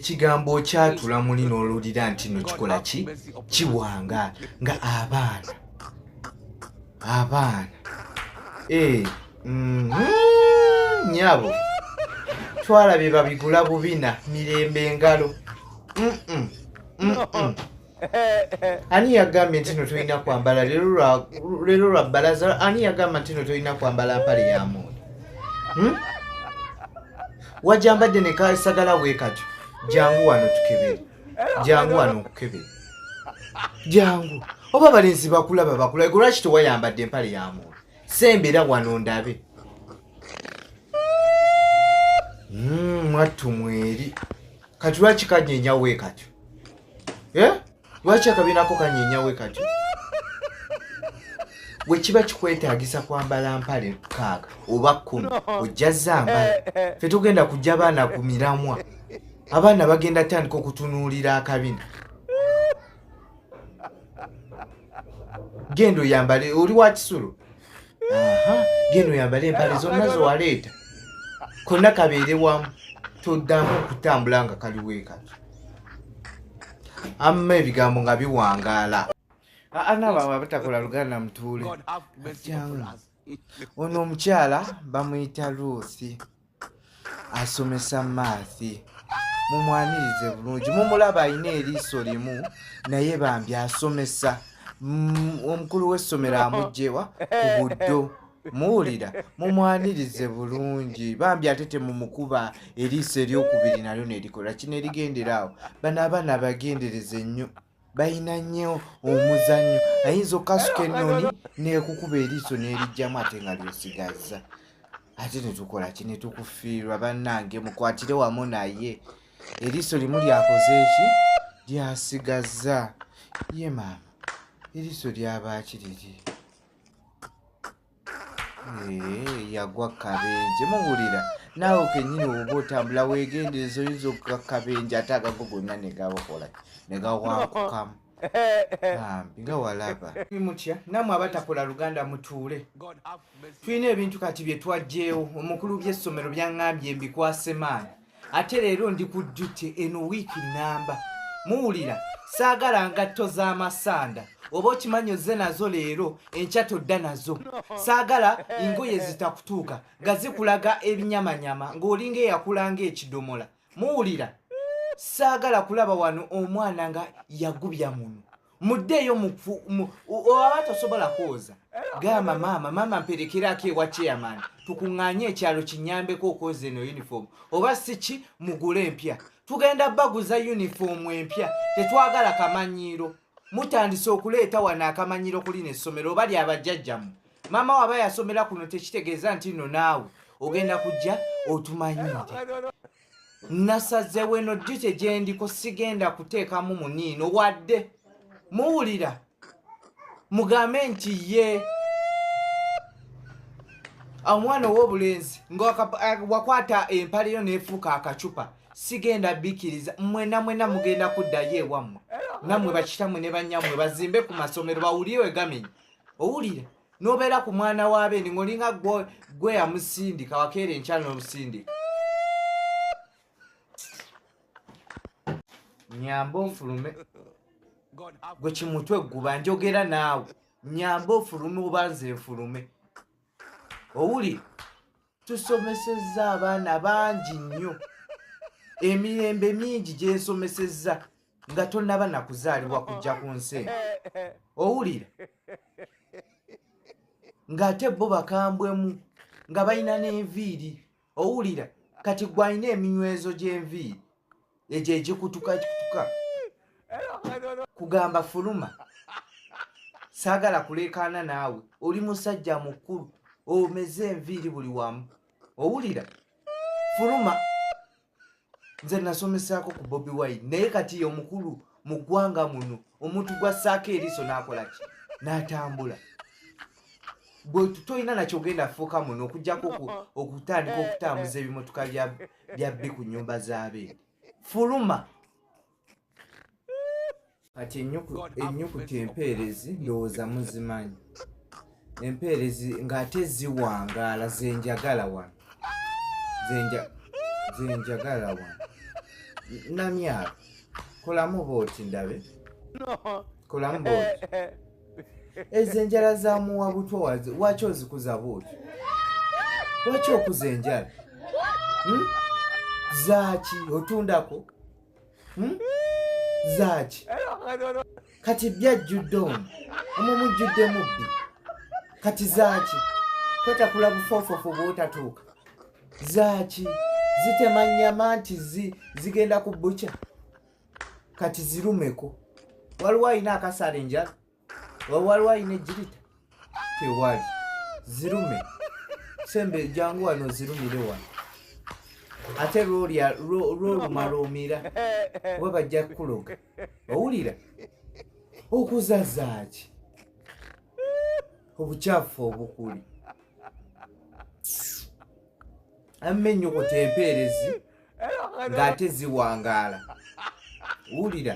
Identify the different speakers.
Speaker 1: ekigambo kyatula muli n'olulira nti no kikola ki kiwanga nga abaana nyabo twalabye babigula bubina mirembe engalo ani yagambye nti no tolina kwambala leero lwa bbalaza ani yagamba nti no tolina kwambala mpale ya munda wajambadde ne kasagala bwe katyo jangu wano tukebere jangu wano nkukebere jangu oba balenzi bakulaba lwaki tewayambadde empale ya munda sembera wano ndabe mwattu mweri kati lwaki kanyenyawe katyo lwaki akabinako kanyenyawe katyo bwe kiba kikwetaagisa kwambala mpale 6 oba 10 ojja zambala ffe tugenda kujja abaana ku miramwa abaana bagenda tandika okutunuulira akabina genda oyambale oli wa kisulo genda oyambale empale zonna zewaleeta konna kabeere wamu toddamu okutambula nga kaliwe katyo amma ebigambo nga biwangaala anaabo abatakola Luganda mutuule ono omukyala bamuyita Ruthi asomesa maathi mumwanirize bulungi mumulaba alina eriiso limu naye bambi asomesa omukulu w'essomero amugjewa ku buddo muwulira mumwanirize bulungi bambi ate temumukuba eriiso eryokubiri nalyo nerikola kino erigenderaawo bano abaana bagendereze nnyo balina nnyo omuzannyo ayinza okasuka ennoni nekukuba eriiso nerijjamu ate nga lyosigaza ate netukola ki netukufiirwa bannange mukwatire wamu naye eriiso limu lyakoze eki lyasigaza ye maama eriiso lyabaki liri yagwa kabenje muwulira naawe kenyini oba otambula wegendereza oyinza okakabenje ate agago gonna negabakola negawankukamu ambi nga walaba mutya namwe abatakola Luganda mutuule tulina ebintu kati bye twajjeewo omukulu by'essomero byaŋŋambye mbikwase maani ate leero ndi ku duty eno wiiki namba muwulira saagala ngatto z'amasanda oba okimanyi ozze nazo leero enkya todda nazo saagala engoye zitakutuuka nga zikulaga ebinyamanyama ng'olinga eyakulanga ekidomola muwulira saagala kulaba wano omwana nga yagubya muno muddeeyo oba tosobola kwoza gamba maama mperekerako ewa chairman tukuŋŋaanye ekyalo kinyambeko okwoza eno uniform oba siki mugule empya tugenda baguza uniform empya tetwagala kamanyiiro mutandise okuleeta wano akamanyiro kulina essomero oba lyabajjajjamu maama waba yasomera kuno tekitegeeza nti no naawe ogenda kujja otumanyire nasazeewo eno dute gyendiko sigenda kuteekamu muniino wadde muwulira mugambe nti ye omwana ow'obulenzi nga wakwata empale yo neefuuka akacupa sigenda bikkiriza mwena mugenda kuddayo ewammwe nammwe bakitammwe ne bannyammwe bazimbe ku masomero bawulire wegamenya owulira n'obeera ku mwana w'abeeni ng'olinga gwe yamusindika wakeera enkyalo n'omusindika nyamba ofulume gwe kimutwe gguba njogera naawe nyamba ofulume oba nze nfulume owulira tusomesezza abaana bangi nnyo emirembe mingi gyensomesezza nga tonnaba nakuzaalibwa kujja ku nsi owulira ng'ate bo bakambwemu nga balina n'enviiri owulira kati gwe alina eminywezo gy'enviiri egyo egikutuka kugamba fuluma saagala kuleekaana naawe oli musajja mukulu omeze enviiri buli wamu owulira fuluma nze nasomesaako ku Bobi Wine naye kati ye omukulu mu ggwanga muno omuntu gwassaako eriiso n'akolaki n'atambula bwe tutolina nakyogenda fuuka muno okuggyako okutandika okutambuza ebimotoka bya bbi ku nnyumba z'abeene fuluma kati ennyukuta empeerezi ndowooza muzimanyi empeerezi ng'ate ziwangaala zenjagala wano zenjagala wano namyalo kolamu booti ndabe kolamu booti ezo enjala za muwa butwa waki ozikuza booti lwaki okuza enjala zaaki otundako zaaki kati byajjudde omwo mujjudde mubbi kati zaaki kwetakula bufoofofu bwotatuuka zaaki zitema nnyama nti zigenda ku bbuca kati zirumeko waliwo ayina akasala enjala waliwo ayina ejjirita tewali zirume sembe jangu wano zirumire wano ate lwolumala omira oba bajja kukuloga owulira okuza zaaki obukyafu obukuli amenyo kutempeerezi ng'ate ziwangaala wulira